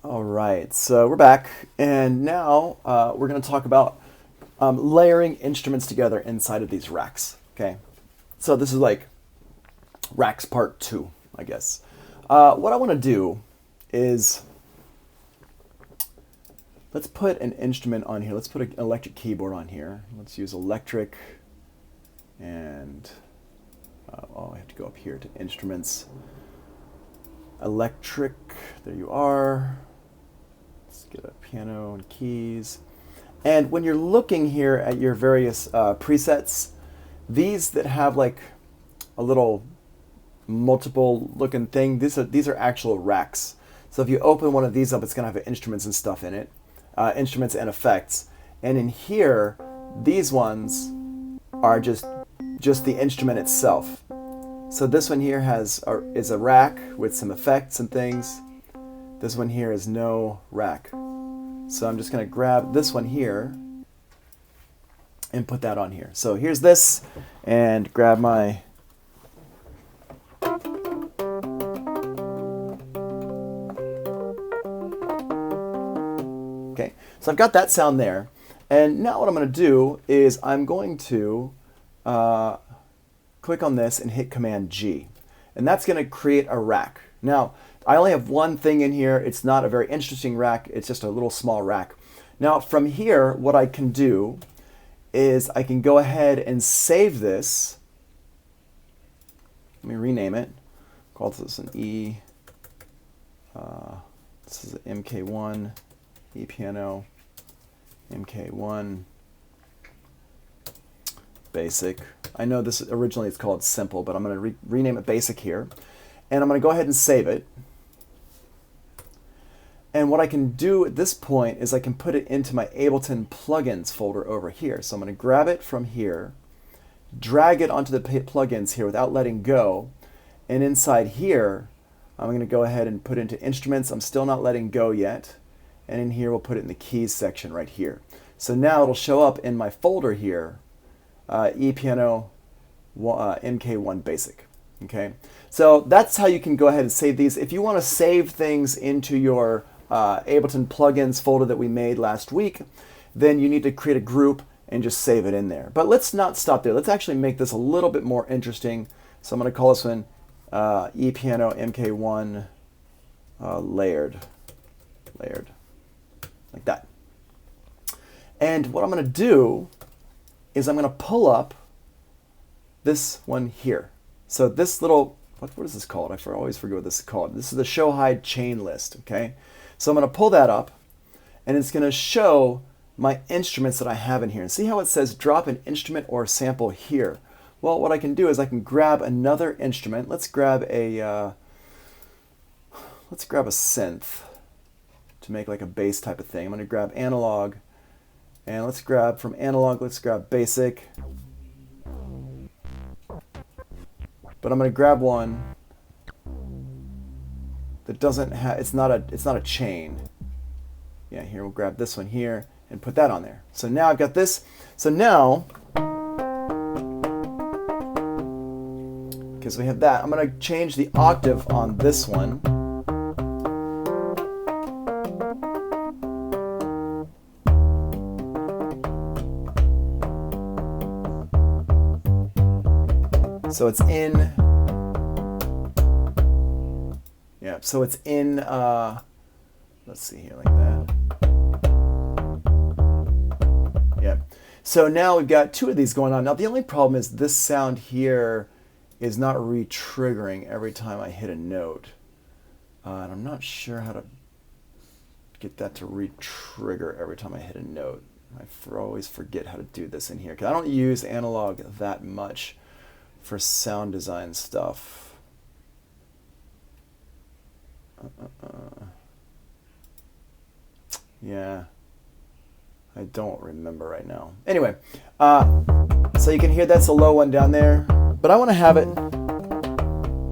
All right, so we're back, and now we're going to talk about layering instruments together inside of these racks. Okay, so this is like racks part 2, I guess. What I want to do is let's put an instrument on here. Let's put an electric keyboard on here. Let's use electric, and I have to go up here to instruments. Electric, there you are. Let's get a piano and keys. And when you're looking here at your various presets, these that have like a little multiple looking thing, these are actual racks. So if you open one of these up, it's going to have instruments and stuff in it, instruments and effects. And in here, these ones are just the instrument itself. So this one here is a rack with some effects and things. This one here is no rack. So I'm just going to grab this one here and put that on here. So here's this, and grab my okay. So I've got that sound there, and now what I'm going to do is I'm going to click on this and hit Command G, and that's going to create a rack. Now, I only have one thing in here. It's not a very interesting rack. It's just a little small rack. Now, from here, what I can do is I can go ahead and save this. Let me rename it. Call this an E. This is an MK1, E piano, MK1. Basic. I know this originally it's called simple, but I'm going to rename it basic here. And I'm going to go ahead and save it. And what I can do at this point is I can put it into my Ableton plugins folder over here. So I'm going to grab it from here, drag it onto the plugins here without letting go. And inside here, I'm going to go ahead and put it into instruments. I'm still not letting go yet. And in here, we'll put it in the keys section right here. So now it'll show up in my folder here. E piano, MK1 basic. Okay, so that's how you can go ahead and save these. If you want to save things into your Ableton plugins folder that we made last week, then you need to create a group and just save it in there. But let's not stop there. Let's actually make this a little bit more interesting. So I'm going to call this one E piano MK1 layered, like that. And what I'm going to do is I'm going to pull up this one here. So this little, what is this called? I always forget what this is called. This is the show hide chain list, okay? So I'm going to pull that up, and it's going to show my instruments that I have in here. And see how it says drop an instrument or sample here? Well, what I can do is I can grab another instrument. Let's grab a synth to make like a bass type of thing. I'm going to grab analog. And let's grab from analog, let's grab basic. But I'm going to grab one that doesn't have, it's not a chain. Yeah, here we'll grab this one here and put that on there. So now I've got this. So now, because we have that, I'm going to change the octave on this one. So it's in, yeah, so it's in, let's see here, like that. Yeah, so now we've got two of these going on. Now the only problem is this sound here is not re-triggering every time I hit a note. And I'm not sure how to get that to re-trigger every time I hit a note. I always forget how to do this in here, because I don't use analog that much for sound design stuff. Yeah, I don't remember right now. Anyway, so you can hear that's a low one down there, but I want to have it.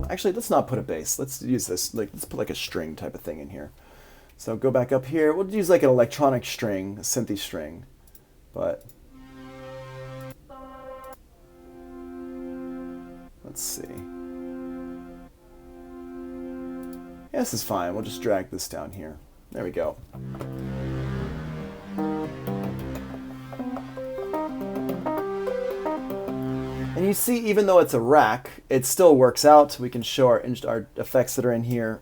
Actually, let's not put a bass. Let's use this. Let's put like a string type of thing in here. So go back up here. We'll use like an electronic string, a synthy string, but. Let's see. Yeah, this is fine. We'll just drag this down here. There we go. And you see, even though it's a rack, it still works out. We can show our effects that are in here.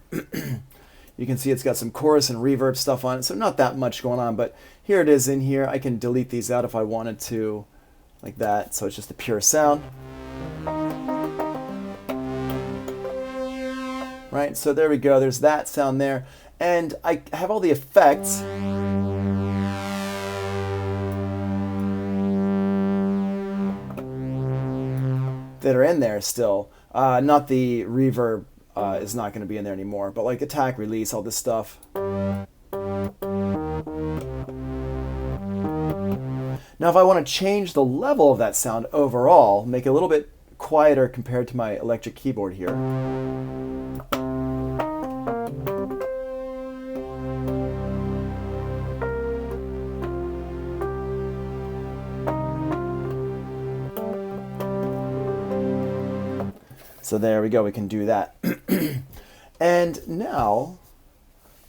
You can see it's got some chorus and reverb stuff on it, so not that much going on, but here it is in here. I can delete these out if I wanted to, like that, so it's just a pure sound. Right, so there we go, there's that sound there. And I have all the effects. That are in there still. Not the reverb is not going to be in there anymore, but like attack, release, all this stuff. Now if I want to change the level of that sound overall, make it a little bit quieter compared to my electric keyboard here. So there we go, we can do that. And now,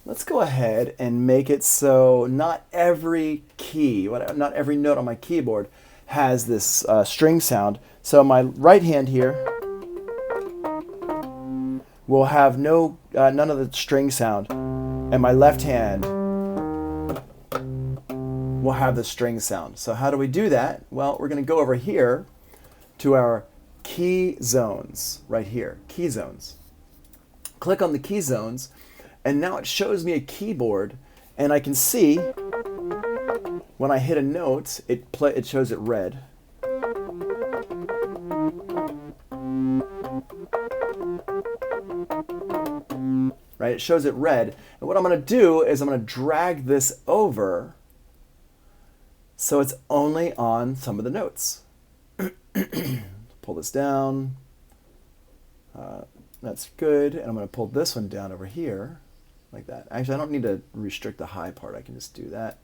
let's go ahead and make it so not every key, not every note on my keyboard has this string sound. So my right hand here will have none of the string sound, and my left hand will have the string sound. So how do we do that? Well, we're going to go over here to our key zones, right here, key zones. Click on the key zones, and now it shows me a keyboard, and I can see when I hit a note, it shows it red. Right, it shows it red. And what I'm going to do is I'm going to drag this over so it's only on some of the notes. Pull this down. That's good. And I'm going to pull this one down over here like that. Actually, I don't need to restrict the high part. I can just do that.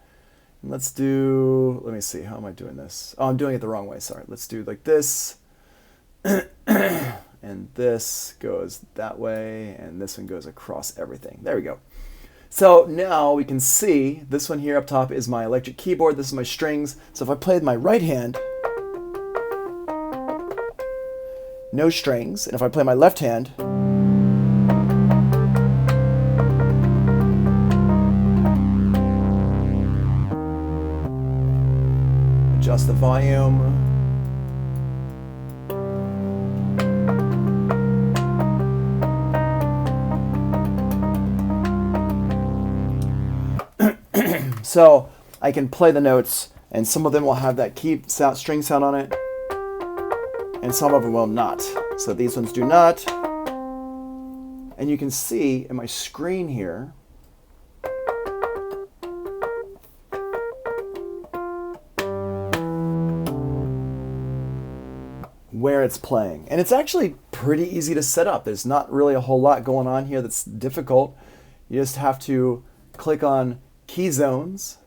And let's do, let me see, how am I doing this? Oh, I'm doing it the wrong way. Sorry. Let's do like this. And this goes that way. And this one goes across everything. There we go. So now we can see this one here up top is my electric keyboard. This is my strings. So if I play with my right hand, no strings, and if I play my left hand, adjust the volume. So I can play the notes, and some of them will have that string sound on it, and some of them will not. So these ones do not. And you can see in my screen here, where it's playing. And it's actually pretty easy to set up. There's not really a whole lot going on here that's difficult. You just have to click on key zones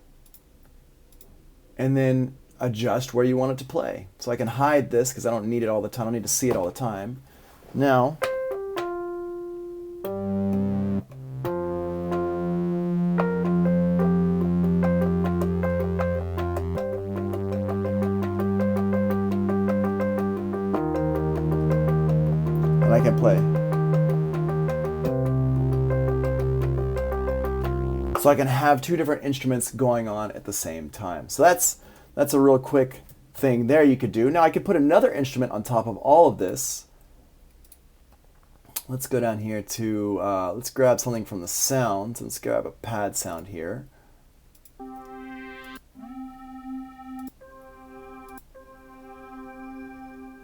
and then adjust where you want it to play. So I can hide this because I don't need it all the time. I don't need to see it all the time. Now, and I can play. So I can have two different instruments going on at the same time. So that's a real quick thing there you could do. Now I could put another instrument on top of all of this. Let's go down here to, let's grab something from the sounds. Let's grab a pad sound here.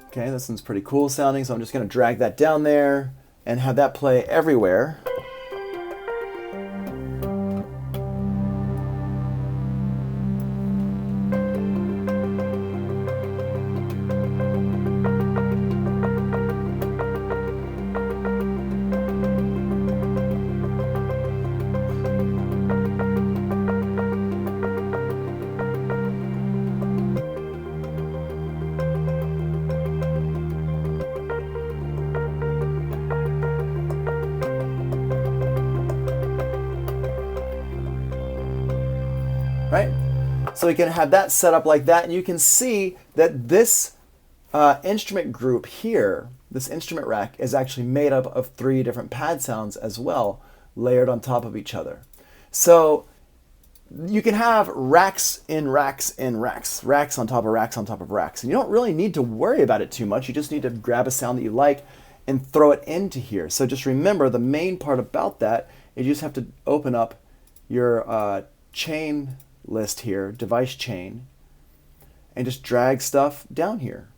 Okay, this one's pretty cool sounding, so I'm just going to drag that down there and have that play everywhere. right? So we can have that set up like that, and you can see that this instrument group here, this instrument rack, is actually made up of 3 different pad sounds as well, layered on top of each other. So you can have racks in racks in racks, racks on top of racks on top of racks. And you don't really need to worry about it too much. You just need to grab a sound that you like and throw it into here. So just remember, the main part about that is you just have to open up your chain list here, device chain, and just drag stuff down here.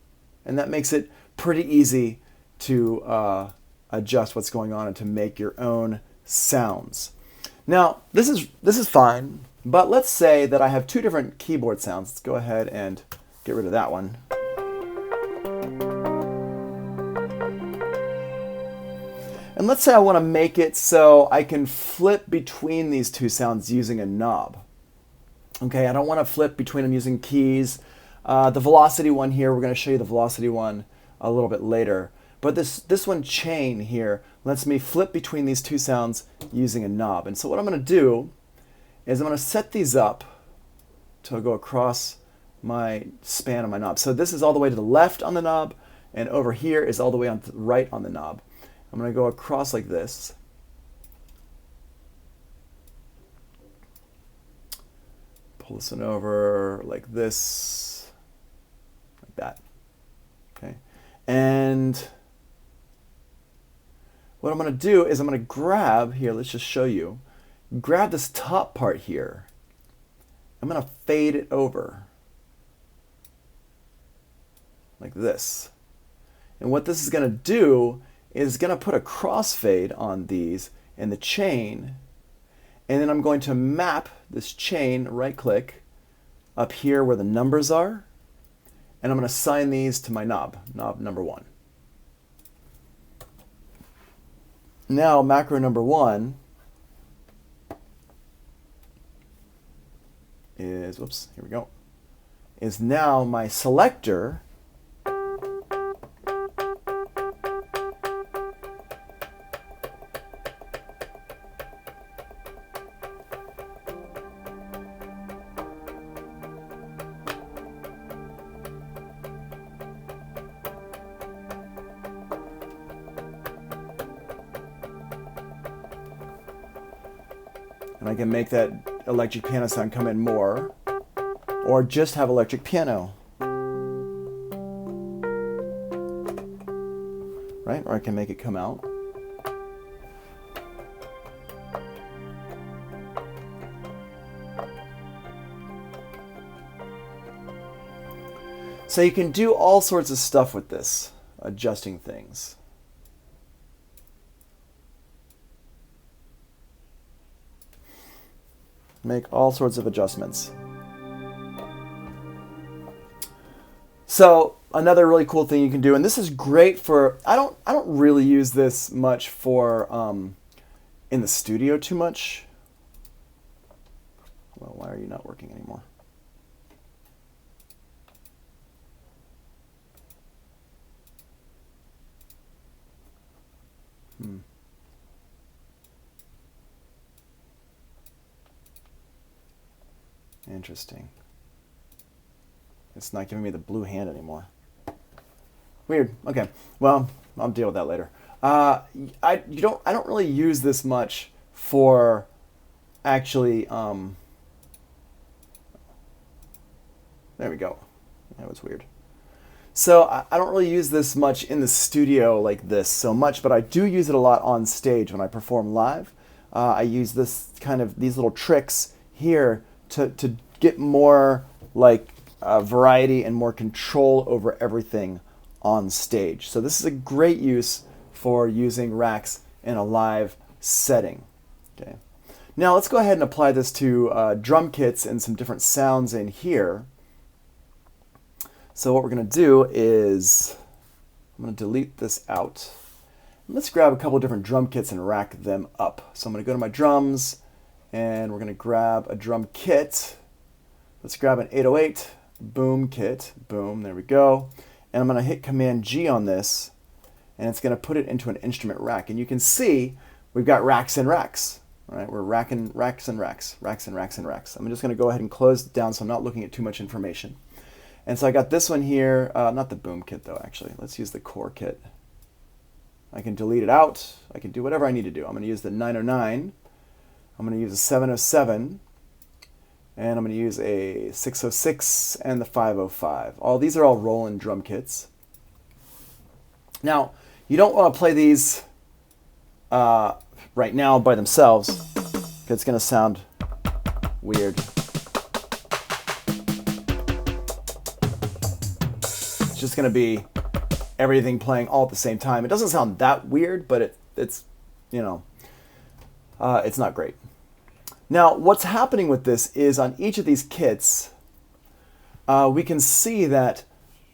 And that makes it pretty easy to adjust what's going on and to make your own sounds. Now, this is fine, but let's say that I have 2 different keyboard sounds. Let's go ahead and get rid of that one. And let's say I want to make it so I can flip between these 2 sounds using a knob. Okay, I don't want to flip between them using keys. The velocity one here, we're going to show you the velocity one a little bit later. But this one, chain here, lets me flip between these 2 sounds using a knob. And so what I'm going to do is I'm going to set these up to go across my span of my knob. So this is all the way to the left on the knob, and over here is all the way on the right on the knob. I'm going to go across like this. Pull this one over like this, like that. Okay, and what I'm going to do is I'm going to grab here, let's just show you, grab this top part here. I'm going to fade it over like this. And what this is going to do is going to put a crossfade on these in the chain, and then I'm going to map this chain, right click, up here where the numbers are, and I'm going to assign these to my knob number 1. Now macro number 1 is, whoops, here we go, is now my selector and I can make that electric piano sound come in more, or just have electric piano, right? Or I can make it come out. So you can do all sorts of stuff with this, adjusting things. Make all sorts of adjustments. So another really cool thing you can do, and this is great for, I don't really use this much for in the studio too much. Well, why are you not working anymore? Interesting. It's not giving me the blue hand anymore. Weird. Okay. Well, I'll deal with that later. I don't really use this much for actually. There we go. That was weird. So I don't really use this much in the studio like this so much, but I do use it a lot on stage when I perform live. I use this these little tricks here to get more like variety and more control over everything on stage. So this is a great use for using racks in a live setting. Okay. Now let's go ahead and apply this to drum kits and some different sounds in here. So what we're going to do is I'm going to delete this out. Let's grab a couple of different drum kits and rack them up. So I'm going to go to my drums, and we're going to grab a drum kit. Let's grab an 808 boom kit. Boom, there we go. And I'm going to hit Command G on this, and it's going to put it into an instrument rack. And you can see we've got racks and racks. All right, we're racking racks and racks, racks and racks and racks. I'm just going to go ahead and close it down so I'm not looking at too much information. And so I got this one here, not the boom kit though, actually. Let's use the core kit. I can delete it out. I can do whatever I need to do. I'm going to use the 909. I'm going to use a 707. And I'm going to use a 606 and the 505. These are all Roland drum kits. Now, you don't want to play these right now by themselves, because it's going to sound weird. It's just going to be everything playing all at the same time. It doesn't sound that weird, but it's you know, it's not great. Now, what's happening with this is on each of these kits, we can see that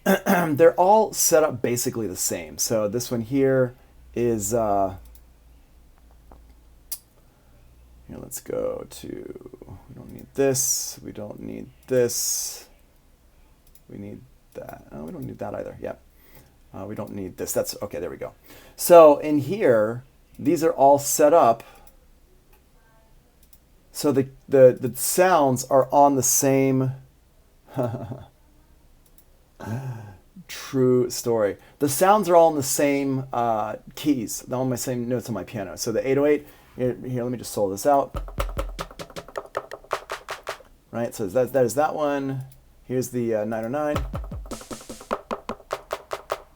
they're all set up basically the same. So this one here is, here, let's go to, we don't need this, we don't need this, we need that. Oh, we don't need that either, yep. We don't need this, that's, okay, there we go. So in here, these are all set up so the sounds are on the same, true story. The sounds are all in the same keys, they're all on my same notes on my piano. So the 808, here let me just solo this out. Right, so that is that one. Here's the 909.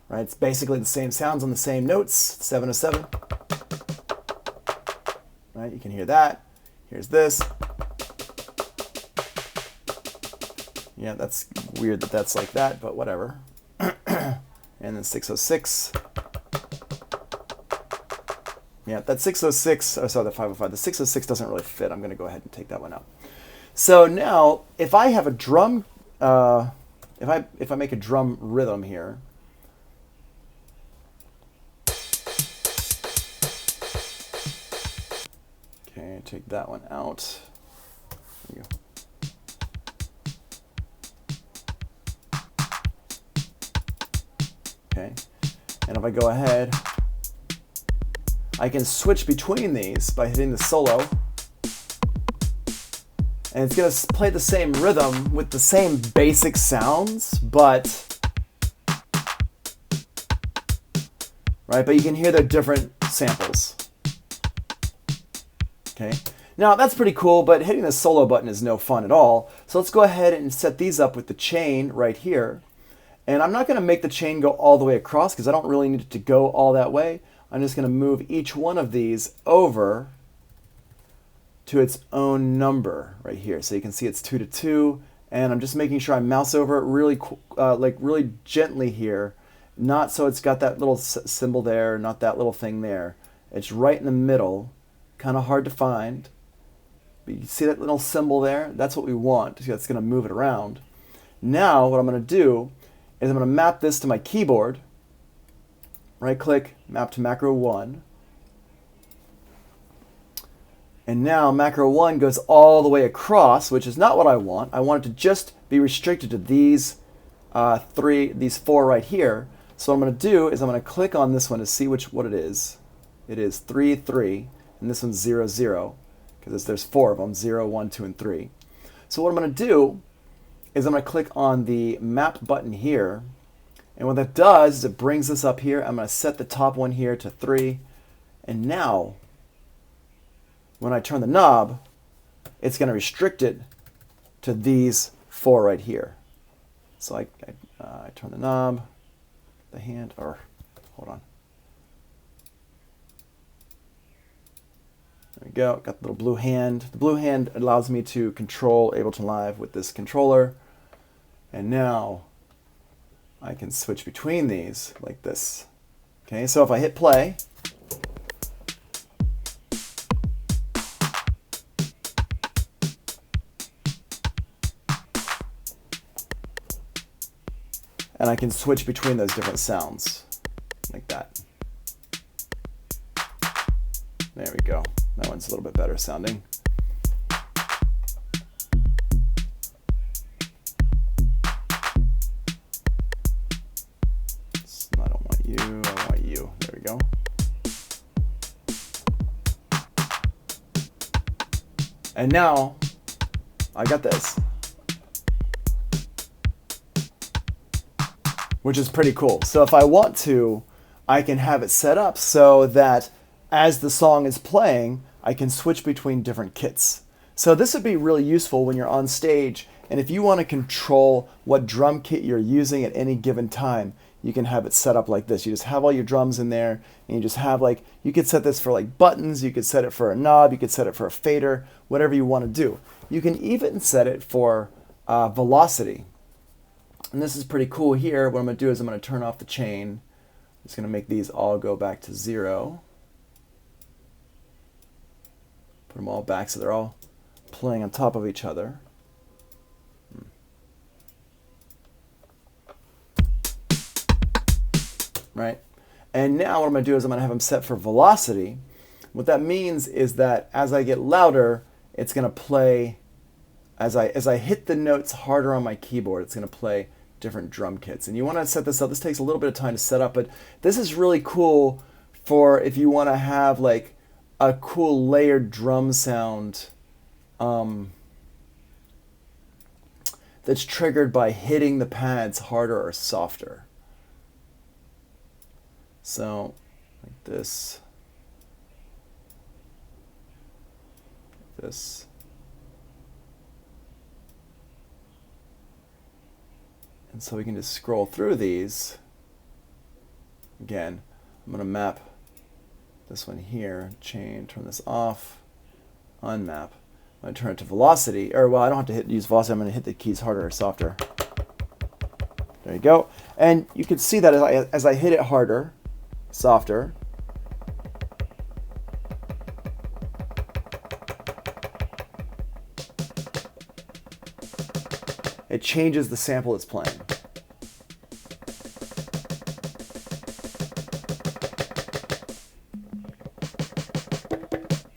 Right, it's basically the same sounds on the same notes, 707. Right, you can hear that. Here's this. Yeah, that's weird that that's like that, but whatever. And then 606. Yeah, that 606, oh, sorry, the 505. The 606 doesn't really fit. I'm going to go ahead and take that one out. So now, if I have a drum, if I make a drum rhythm here, okay, take that one out. There we go. Okay, and if I go ahead, I can switch between these by hitting the solo, and it's going to play the same rhythm with the same basic sounds, but you can hear the different samples. Okay, now that's pretty cool, but hitting the solo button is no fun at all. So let's go ahead and set these up with the chain right here. And I'm not going to make the chain go all the way across because I don't really need it to go all that way. I'm just going to move each one of these over to its own number right here. So you can see it's 2 to 2, and I'm just making sure I mouse over it really, really gently here. Not so it's got that little symbol there, not that little thing there. It's right in the middle, kind of hard to find. But you see that little symbol there? That's what we want. That's going to move it around. Now what I'm going to do is I'm going to map this to my keyboard. Right click, map to macro 1. And now macro 1 goes all the way across, which is not what I want. I want it to just be restricted to these these four right here. So what I'm going to do is I'm going to click on this one to see what it is. It is 3, 3, and this one's 0, 0, because there's 4 of them, 0, 1, 2, and 3. So what I'm going to do is I'm going to click on the map button here, and what that does is it brings this up here. I'm going to set the top one here to 3, and now when I turn the knob, it's going to restrict it to these 4 right here. So I turn the knob, the hand, or hold on. There we go, got the little blue hand. The blue hand allows me to control Ableton Live with this controller. And now I can switch between these like this. Okay, so if I hit play, and I can switch between those different sounds like that. There we go. That one's a little bit better sounding. I don't want you, I want you. There we go. And now I got this, which is pretty cool. So if I want to, I can have it set up so that as the song is playing, I can switch between different kits. So this would be really useful when you're on stage, and if you want to control what drum kit you're using at any given time, you can have it set up like this. You just have all your drums in there, and you just have like, you could set this for like buttons, you could set it for a knob, you could set it for a fader, whatever you want to do. You can even set it for velocity. And this is pretty cool here. What I'm going to do is I'm going to turn off the chain. I'm just going to make these all go back to 0. Put them all back so they're all playing on top of each other. Right? And now what I'm going to do is I'm going to have them set for velocity. What that means is that as I get louder, it's going to play, as I hit the notes harder on my keyboard, it's going to play different drum kits. And you want to set this up. This takes a little bit of time to set up, but this is really cool for if you want to have like a cool layered drum sound that's triggered by hitting the pads harder or softer. So, like this, this. And so we can just scroll through these. Again, I'm going to map this one here, chain, turn this off, unmap. I'm going to turn it to velocity, or well, I don't have to use velocity, I'm going to hit the keys harder or softer. There you go. And you can see that as I hit it harder, softer, it changes the sample it's playing.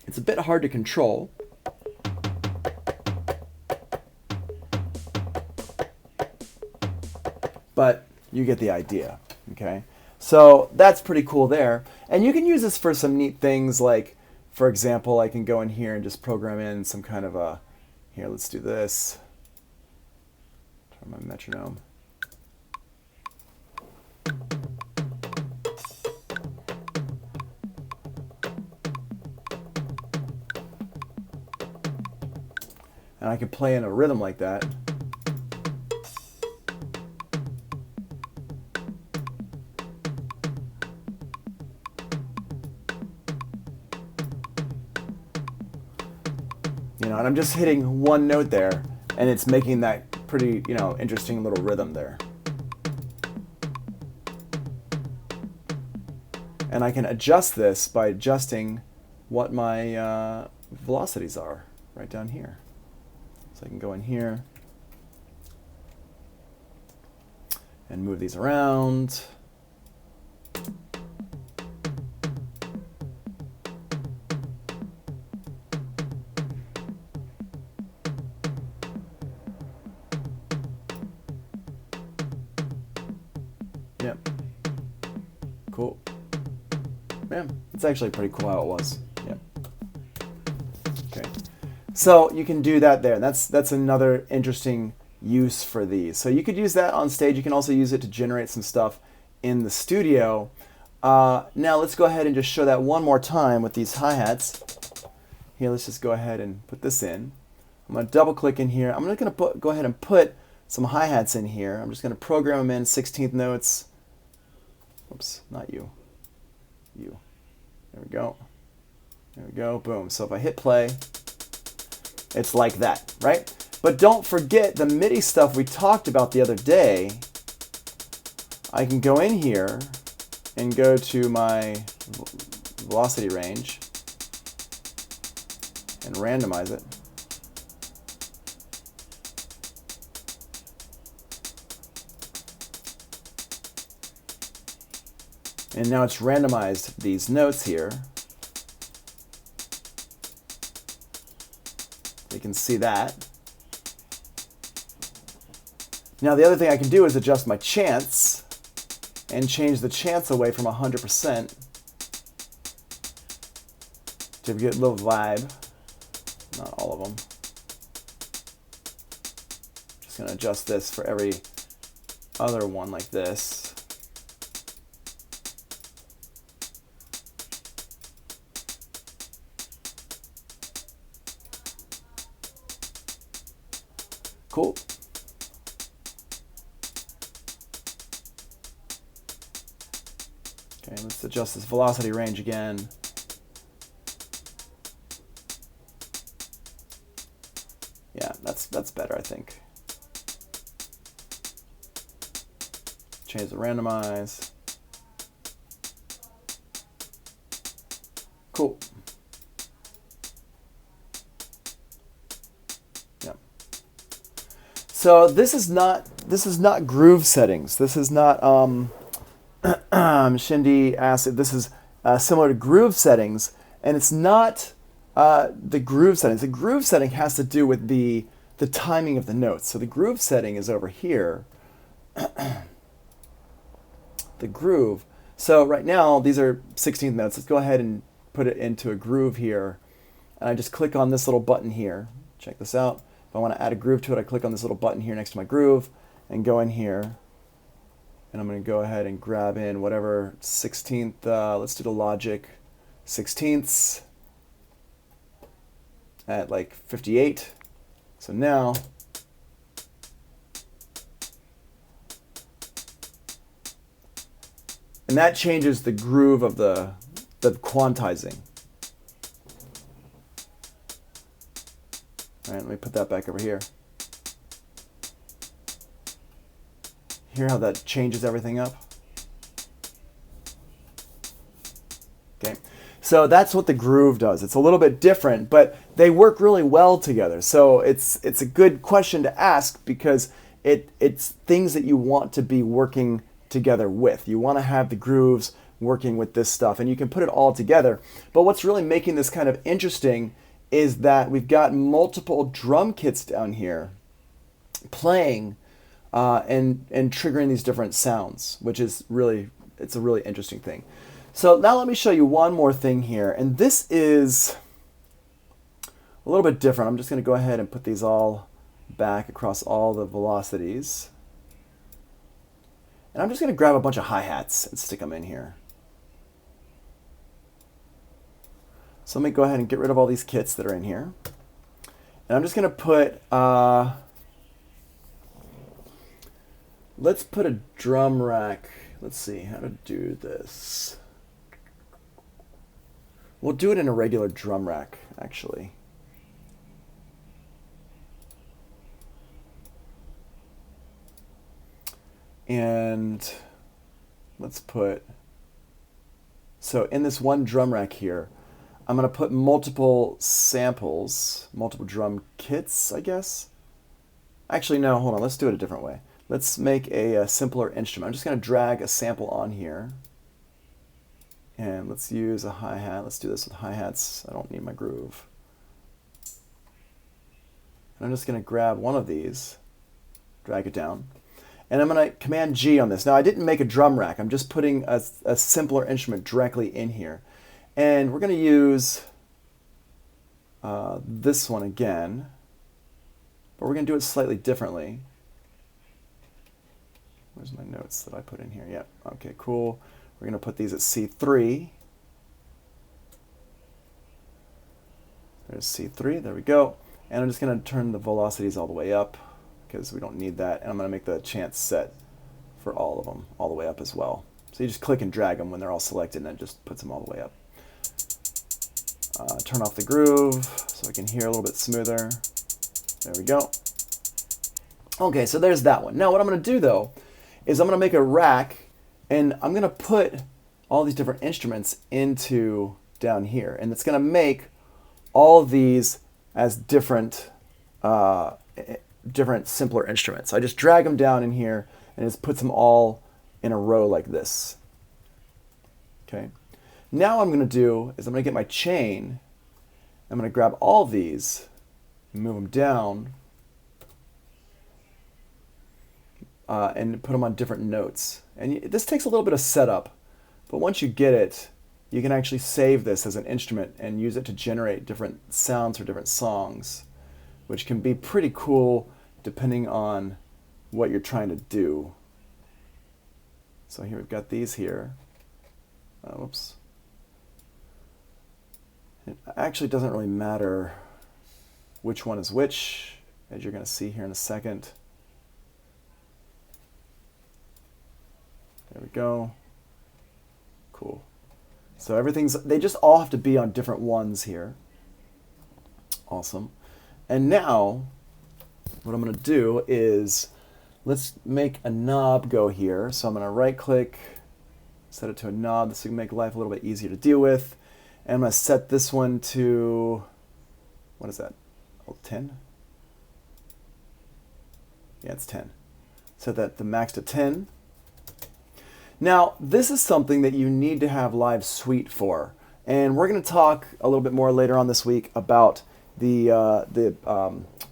It's a bit hard to control. But you get the idea, okay? So that's pretty cool there. And you can use this for some neat things like, for example, I can go in here and just program in some kind of a, here, let's do this. Turn my metronome. And I can play in a rhythm like that. You know, and I'm just hitting one note there, and it's making that pretty, you know, interesting little rhythm there. And I can adjust this by adjusting what my velocities are right down here. So I can go in here and move these around. Yep. Cool. Yeah, it's actually pretty cool how it was. Yep. Okay. So you can do that there. That's another interesting use for these. So you could use that on stage. You can also use it to generate some stuff in the studio. Now let's go ahead and just show that one more time with these hi-hats. Here, let's just go ahead and put this in. I'm going to double click in here. I'm going to go ahead and put some hi-hats in here. I'm just going to program them in 16th notes. Oops, not you. You. There we go. There we go. Boom. So if I hit play, it's like that, right? But don't forget the MIDI stuff we talked about the other day. I can go in here and go to my velocity range and randomize it. And now it's randomized these notes here. You can see that. Now the other thing I can do is adjust my chance and change the chance away from 100% to get a little vibe. not all of them. Just going to adjust this for every other one like this. Cool. Okay, let's adjust this velocity range again. Yeah, that's better, I think. Change the randomize. Cool. Yeah. So this is not groove settings. This is not Shindy asked if this is similar to groove settings, and it's not the groove settings. The groove setting has to do with the timing of the notes. So the groove setting is over here. The groove. So right now these are 16th notes. Let's go ahead and put it into a groove here. And I just click on this little button here. Check this out. If I want to add a groove to it, I click on this little button here next to my groove and go in here. And I'm going to go ahead and grab in whatever 16th, let's do the Logic 16ths at like 58. So now, and that changes the groove of the quantizing. All right, let me put that back over here. Hear how that changes everything up? Okay, so that's what the groove does. It's a little bit different, but they work really well together. So it's a good question to ask because it's things that you want to be working together with. You want to have the grooves working with this stuff, and you can put it all together. But what's really making this kind of interesting is that we've got multiple drum kits down here playing and triggering these different sounds, which is really, it's a really interesting thing. So now let me show you one more thing here, and this is a little bit different. I'm just going to go ahead and put these all back across all the velocities. And I'm just going to grab a bunch of hi-hats and stick them in here. So let me go ahead and get rid of all these kits that are in here. And I'm just going to put, let's put a drum rack. Let's see how to do this. We'll do it in a regular drum rack, actually. And let's put, so in this one drum rack here, I'm going to put multiple samples, multiple drum kits, I guess. Actually, no, hold on. Let's do it a different way. Let's make a simpler instrument. I'm just going to drag a sample on here. And let's use a hi-hat. Let's do this with hi-hats. I don't need my groove. And I'm just going to grab one of these, drag it down. And I'm going to Command G on this. Now, I didn't make a drum rack. I'm just putting a simpler instrument directly in here. And we're going to use this one again. But we're going to do it slightly differently. Where's my notes that I put in here? Yep. Okay, cool. We're going to put these at C3. There's C3. There we go. And I'm just going to turn the velocities all the way up because we don't need that. And I'm going to make the chance set for all of them all the way up as well. So you just click and drag them when they're all selected, and it just puts them all the way up. Turn off the groove so I can hear a little bit smoother. There we go. Okay, so there's that one. Now what I'm going to do, though, is I'm going to make a rack, and I'm going to put all these different instruments into down here. And it's going to make all of these as different simpler instruments. I just drag them down in here and just puts them all in a row like this. Okay. Now what I'm going to do is I'm going to get my chain. I'm going to grab all of these, move them down, and put them on different notes. And this takes a little bit of setup, but once you get it, you can actually save this as an instrument and use it to generate different sounds for different songs, which can be pretty cool depending on what you're trying to do. So here we've got these here. Whoops. It actually doesn't really matter which one is which, as you're going to see here in a second. There we go. Cool. So they just all have to be on different ones here. Awesome. And now, what I'm going to do is, let's make a knob go here. So I'm going to right click, set it to a knob. This will make life a little bit easier to deal with. And I'm going to set this one to, what is that? Oh, 10? Yeah, it's 10. Set that the max to 10. Now, this is something that you need to have Live Suite for. And we're going to talk a little bit more later on this week about the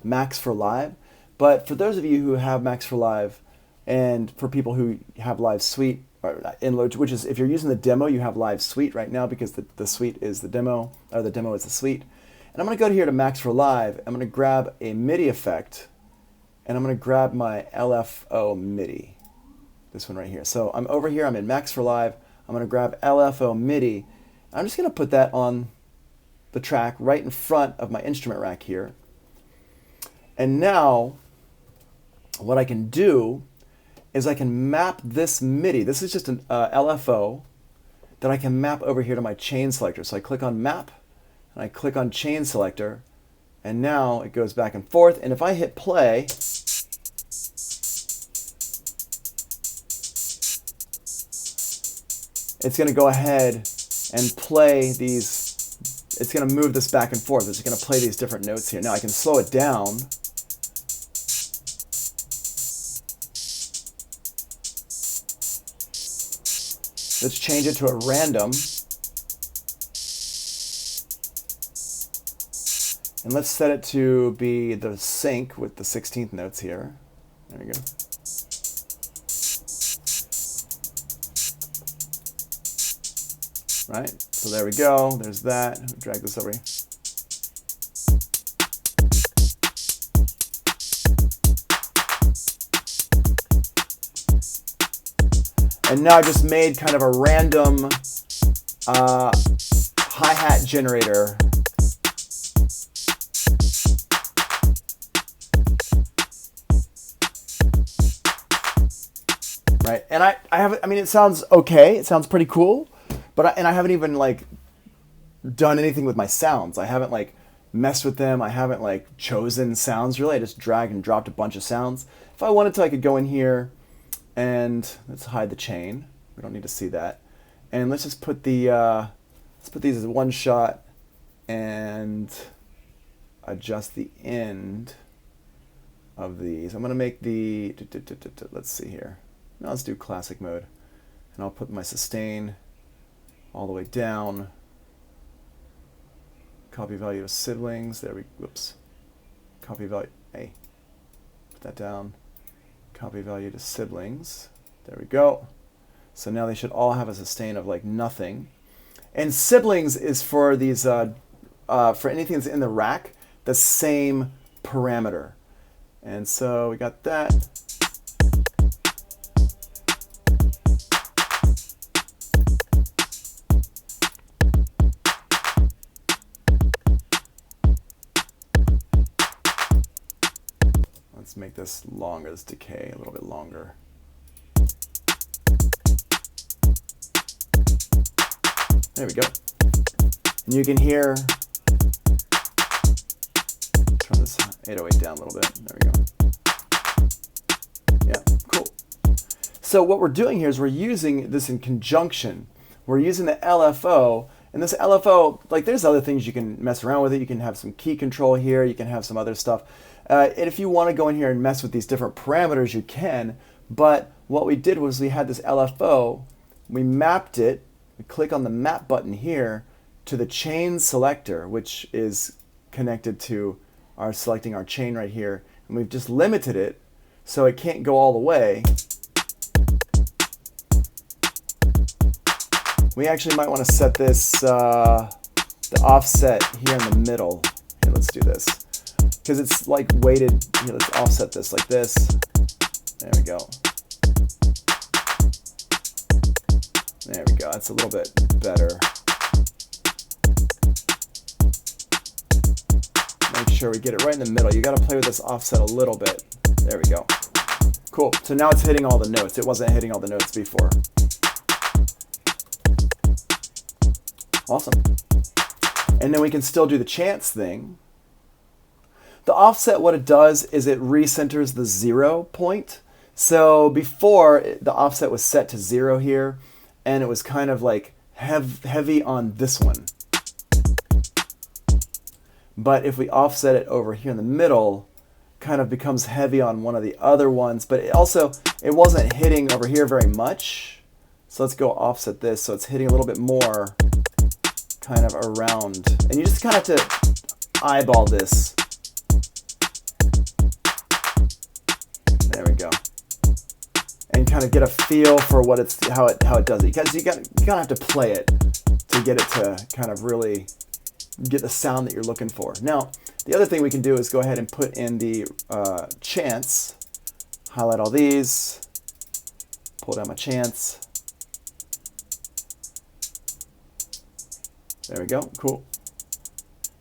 Max for Live. But for those of you who have Max for Live, and for people who have Live Suite, which is, if you're using the demo, you have Live Suite right now because the suite is the demo, or the demo is the suite. And I'm going to go here to Max for Live. I'm going to grab a MIDI effect, and I'm going to grab my LFO MIDI. This one right here. So I'm over here, I'm in Max for Live. I'm going to grab LFO MIDI. I'm just going to put that on the track right in front of my instrument rack here. And now, what I can do is I can map this MIDI. This is just an LFO that I can map over here to my chain selector. So I click on Map, and I click on Chain Selector, and now it goes back and forth. And if I hit play, it's going to go ahead and play these. It's going to move this back and forth. It's going to play these different notes here. Now I can slow it down. Let's change it to a random. And let's set it to be the sync with the 16th notes here. There we go. Right, so there we go. There's that. Drag this over here. And now I just made kind of a random hi-hat generator. Right, and I mean, it sounds okay. It sounds pretty cool. But I haven't even like done anything with my sounds. I haven't like messed with them. I haven't like chosen sounds really. I just dragged and dropped a bunch of sounds. If I wanted to, I could go in here and let's hide the chain. We don't need to see that. And let's just put the let's put these as one shot and adjust the end of these. I'm gonna make the let's see here. Now let's do classic mode, and I'll put my sustain all the way down. Copy value to siblings. There we, whoops. Copy value, hey, put that down. Copy value to siblings. There we go. So now they should all have a sustain of like nothing. And siblings is for these, for anything that's in the rack, the same parameter. And so we got that. Let's make this longer, this decay a little bit longer. There we go. And you can hear, turn this 808 down a little bit. There we go. Yeah, cool. So what we're doing here is we're using this in conjunction. We're using the LFO, and this LFO, like there's other things you can mess around with it. You can have some key control here. You can have some other stuff. And if you want to go in here and mess with these different parameters, you can. But what we did was we had this LFO, we mapped it, we click on the map button here to the chain selector, which is connected to our selecting our chain right here. And we've just limited it so it can't go all the way. We actually might want to set this, the offset here in the middle. Here, let's do this. Because it's like weighted, here, let's offset this like this. There we go. There we go, that's a little bit better. Make sure we get it right in the middle. You gotta play with this offset a little bit. There we go. Cool, so now it's hitting all the notes. It wasn't hitting all the notes before. Awesome. And then we can still do the chants thing. The offset, what it does is it recenters the 0 point. So before, the offset was set to 0 here, and it was kind of like heavy on this one. But if we offset it over here in the middle, kind of becomes heavy on one of the other ones, but it wasn't hitting over here very much. So let's go offset this so it's hitting a little bit more kind of around. And you just kind of have to eyeball this. There we go. And kind of get a feel for what how it does it. Because you gotta have to play it to get it to kind of really get the sound that you're looking for. Now, the other thing we can do is go ahead and put in the chants, highlight all these, pull down my chants. There we go, cool.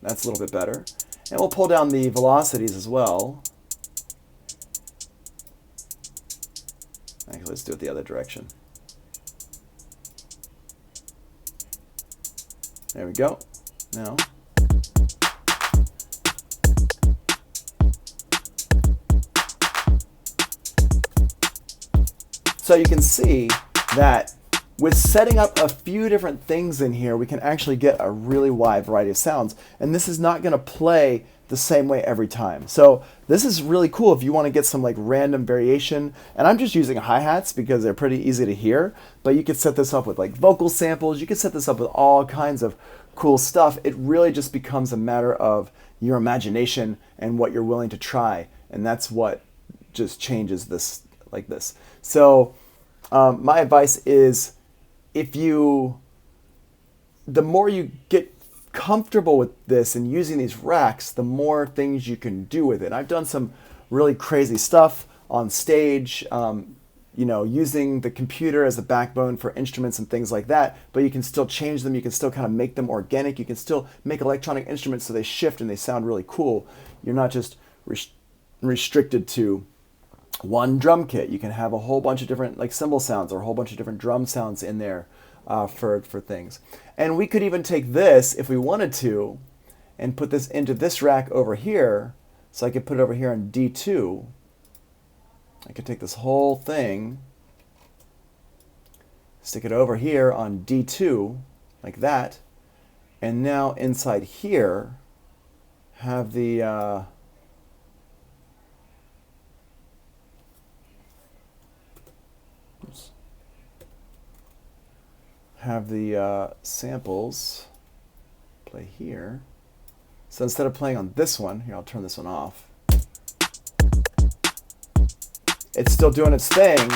That's a little bit better. And we'll pull down the velocities as well. Actually, let's do it the other direction. There we go. Now, so you can see that with setting up a few different things in here, we can actually get a really wide variety of sounds. And this is not going to play the same way every time. So this is really cool if you want to get some like random variation. And I'm just using hi-hats because they're pretty easy to hear. But you could set this up with like vocal samples. You could set this up with all kinds of cool stuff. It really just becomes a matter of your imagination and what you're willing to try. And that's what just changes this like this. So my advice is, the more you get comfortable with this and using these racks, the more things you can do with it. I've done some really crazy stuff on stage, you know, using the computer as a backbone for instruments and things like that, but you can still change them. You can still kind of make them organic. You can still make electronic instruments so they shift and they sound really cool. You're not just restricted to one drum kit. You can have a whole bunch of different like cymbal sounds or a whole bunch of different drum sounds in there for things. And we could even take this if we wanted to and put this into this rack over here. So I could put it over here on D2. I could take this whole thing, stick it over here on D2 like that, and now inside here have the samples play here. So instead of playing on this one, here I'll turn this one off. It's still doing its thing.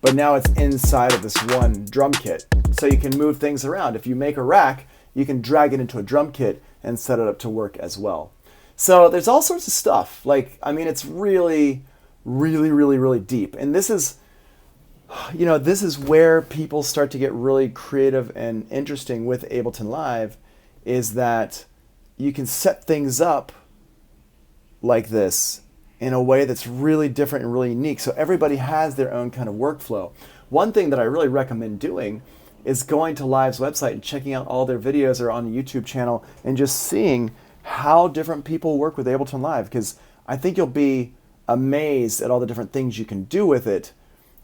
But now it's inside of this one drum kit. So you can move things around. If you make a rack, you can drag it into a drum kit and set it up to work as well. So there's all sorts of stuff. Like, I mean, it's really, really, really, really deep. And this is, you know, this is where people start to get really creative and interesting with Ableton Live, is that you can set things up like this in a way that's really different and really unique. So everybody has their own kind of workflow. One thing that I really recommend doing is going to Live's website and checking out all their videos or on the YouTube channel and just seeing how different people work with Ableton Live, because I think you'll be amazed at all the different things you can do with it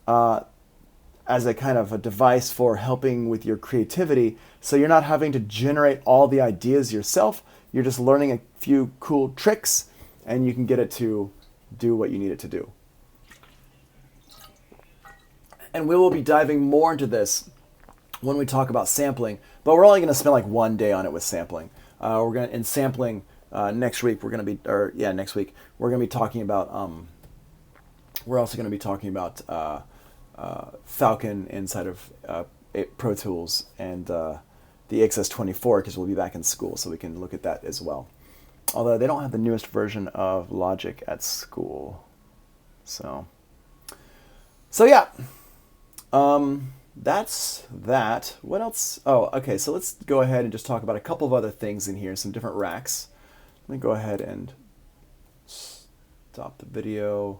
as a kind of a device for helping with your creativity. So you're not having to generate all the ideas yourself. You're just learning a few cool tricks and you can get it to do what you need it to do. And we will be diving more into this when we talk about sampling, but we're only going to spend like one day on it with sampling. We're going to, in sampling next week, next week, we're going to be talking about we're also going to be talking about Falcon inside of Pro Tools and the XS24 because we'll be back in school, so we can look at that as well. Although they don't have the newest version of Logic at school. So yeah. That's that. What else? Oh, okay, so let's go ahead and just talk about a couple of other things in here, some different racks. Let me go ahead and stop the video.